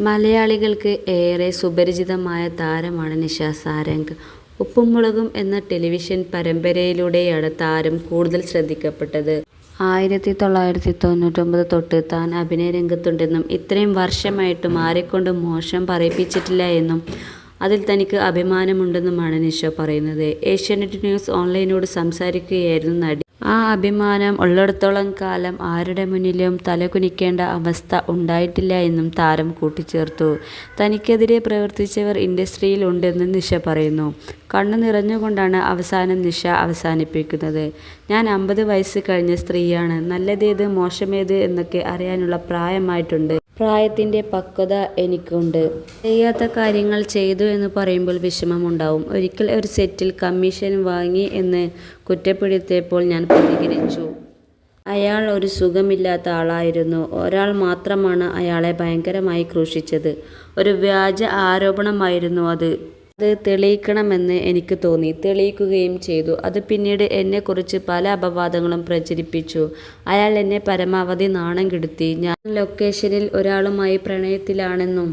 മലയാളികൾക്ക് ഏറെ സുപരിചിതമായ താരമാണ് നിഷ സാരംഗ്. ഉപ്പും മുളകും എന്ന ടെലിവിഷൻ പരമ്പരയിലൂടെയാണ് താരം കൂടുതൽ ശ്രദ്ധിക്കപ്പെട്ടത്. 1999 തൊട്ട് താൻ അഭിനയ രംഗത്തുണ്ടെന്നും ഇത്രയും വർഷമായിട്ടും ആരെക്കൊണ്ടും മോശം പറയിപ്പിച്ചിട്ടില്ല എന്നും അതിൽ തനിക്ക് അഭിമാനമുണ്ടെന്നുമാണ് നിഷ പറയുന്നത്. ഏഷ്യാനെറ്റ് ന്യൂസ് ഓൺലൈനോട് സംസാരിക്കുകയായിരുന്നു നടി. ആ അഭിമാനം ഉള്ളിടത്തോളം കാലം ആരുടെ മുന്നിലും തലകുനിക്കേണ്ട അവസ്ഥ ഉണ്ടായിട്ടില്ല എന്നും താരം കൂട്ടിച്ചേർത്തു. തനിക്കെതിരെ പ്രവർത്തിച്ചവർ ഇൻഡസ്ട്രിയിൽ ഉണ്ടെന്നും നിഷ പറയുന്നു. കണ്ണു നിറഞ്ഞുകൊണ്ടാണ് അവസാനം നിഷ അവസാനിപ്പിക്കുന്നത്. ഞാൻ 50 വയസ്സ് കഴിഞ്ഞ സ്ത്രീയാണ്. നല്ലതേത് മോശമേത് എന്നൊക്കെ അറിയാനുള്ള പ്രായമായിട്ടുണ്ട്. പ്രായത്തിൻ്റെ പക്വത എനിക്കുണ്ട്. ചെയ്യാത്ത കാര്യങ്ങൾ ചെയ്തു എന്ന് പറയുമ്പോൾ വിഷമമുണ്ടാവും. ഒരിക്കൽ ഒരു സെറ്റിൽ കമ്മീഷൻ വാങ്ങി എന്ന് കുറ്റപ്പെടുത്തിയപ്പോൾ ഞാൻ പ്രതികരിച്ചു. അയാൾ ഒരു സുഖമില്ലാത്ത ആളായിരുന്നു. ഒരാൾ മാത്രമാണ് അയാളെ ഭയങ്കരമായി ക്രൂശിച്ചത്. ഒരു വ്യാജ ആരോപണമായിരുന്നു അത്. അത് തെളിയിക്കണമെന്ന് എനിക്ക് തോന്നി. തെളിയിക്കുകയും ചെയ്തു. അത് പിന്നീട് എന്നെക്കുറിച്ച് പല അപവാദങ്ങളും പ്രചരിപ്പിച്ചു. അയാൾ എന്നെ പരമാവധി നാണം കെടുത്തി. ഞാൻ ലൊക്കേഷനിൽ ഒരാളുമായി പ്രണയത്തിലാണെന്നും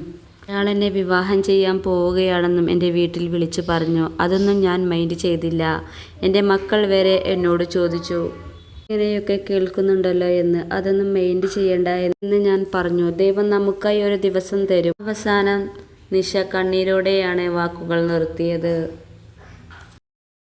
അയാൾ എന്നെ വിവാഹം ചെയ്യാൻ പോവുകയാണെന്നും എൻ്റെ വീട്ടിൽ വിളിച്ചു പറഞ്ഞു. അതൊന്നും ഞാൻ മൈൻഡ് ചെയ്തില്ല. എൻ്റെ മക്കൾ വരെ എന്നോട് ചോദിച്ചു, ഇങ്ങനെയൊക്കെ കേൾക്കുന്നുണ്ടല്ലോ എന്ന്. അതൊന്നും മൈൻഡ് ചെയ്യണ്ട എന്ന് ഞാൻ പറഞ്ഞു. ദൈവം നമുക്കായി ഒരു ദിവസം തരും. അവസാനം നിഷ കണ്ണീരോടെയാണ് വാക്കുകൾ നിർത്തിയത്.